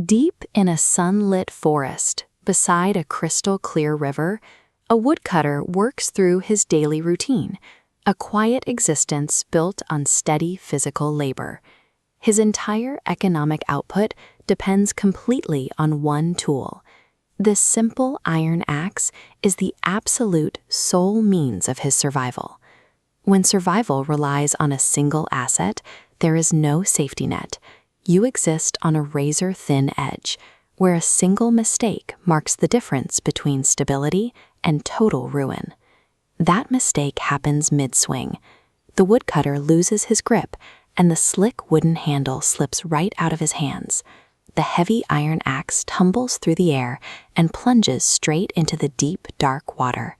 Deep in a sunlit forest, beside a crystal-clear river, a woodcutter works through his daily routine, a quiet existence built on steady physical labor. His entire economic output depends completely on one tool. This simple iron axe is the absolute sole means of his survival. When survival relies on a single asset, there is no safety net. You exist on a razor-thin edge, where a single mistake marks the difference between stability and total ruin. That mistake happens mid-swing. The woodcutter loses his grip, and the slick wooden handle slips right out of his hands. The heavy iron axe tumbles through the air and plunges straight into the deep, dark water.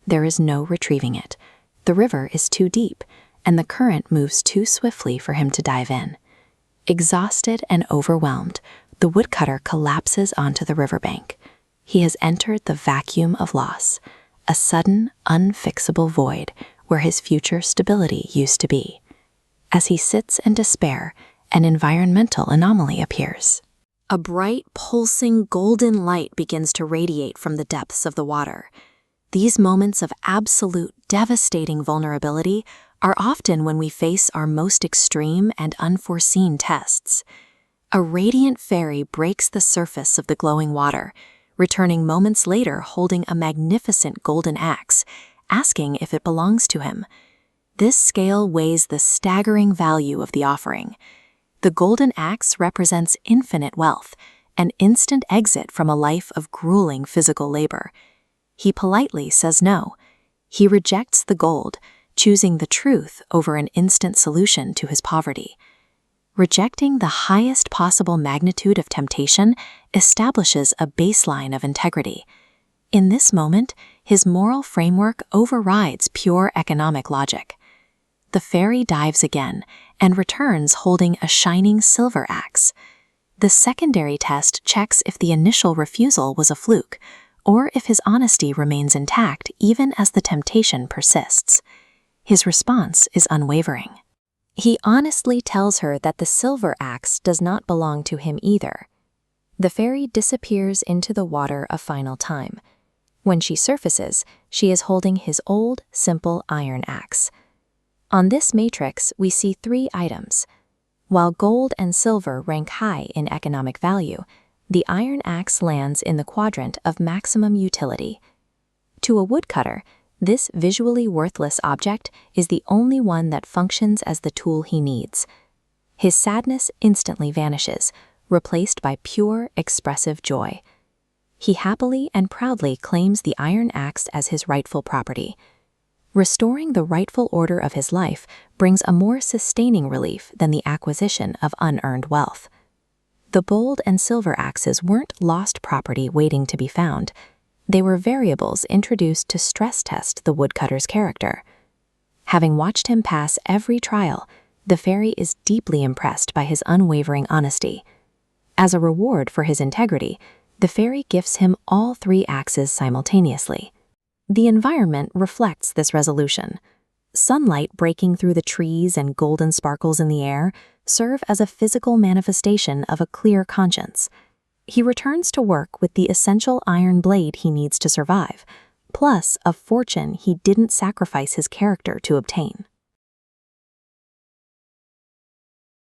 There is no retrieving it. The river is too deep, and the current moves too swiftly for him to dive in. Exhausted and overwhelmed, the woodcutter collapses onto the riverbank. He has entered the vacuum of loss, a sudden, unfixable void where his future stability used to be. As he sits in despair, an environmental anomaly appears. A bright, pulsing golden light begins to radiate from the depths of the water. These moments of absolute, devastating vulnerability are often when we face our most extreme and unforeseen tests. A radiant fairy breaks the surface of the glowing water, returning moments later holding a magnificent golden axe, asking if it belongs to him. This scale weighs the staggering value of the offering. The golden axe represents infinite wealth, an instant exit from a life of grueling physical labor. He politely says no. He rejects the gold, choosing the truth over an instant solution to his poverty. Rejecting the highest possible magnitude of temptation establishes a baseline of integrity. In this moment, his moral framework overrides pure economic logic. The fairy dives again and returns holding a shining silver axe. The secondary test checks if the initial refusal was a fluke, or if his honesty remains intact even as the temptation persists. His response is unwavering. He honestly tells her that the silver axe does not belong to him either. The fairy disappears into the water a final time. When she surfaces, she is holding his old, simple iron axe. On this matrix, we see 3 items. While gold and silver rank high in economic value, the iron axe lands in the quadrant of maximum utility. To a woodcutter, this visually worthless object is the only one that functions as the tool he needs. His sadness instantly vanishes, replaced by pure, expressive joy. He happily and proudly claims the iron axe as his rightful property. Restoring the rightful order of his life brings a more sustaining relief than the acquisition of unearned wealth. The gold and silver axes weren't lost property waiting to be found. They were variables introduced to stress test the woodcutter's character. Having watched him pass every trial, the fairy is deeply impressed by his unwavering honesty. As a reward for his integrity, the fairy gifts him all 3 axes simultaneously. The environment reflects this resolution. Sunlight breaking through the trees and golden sparkles in the air serve as a physical manifestation of a clear conscience. He returns to work with the essential iron blade he needs to survive, plus a fortune he didn't sacrifice his character to obtain.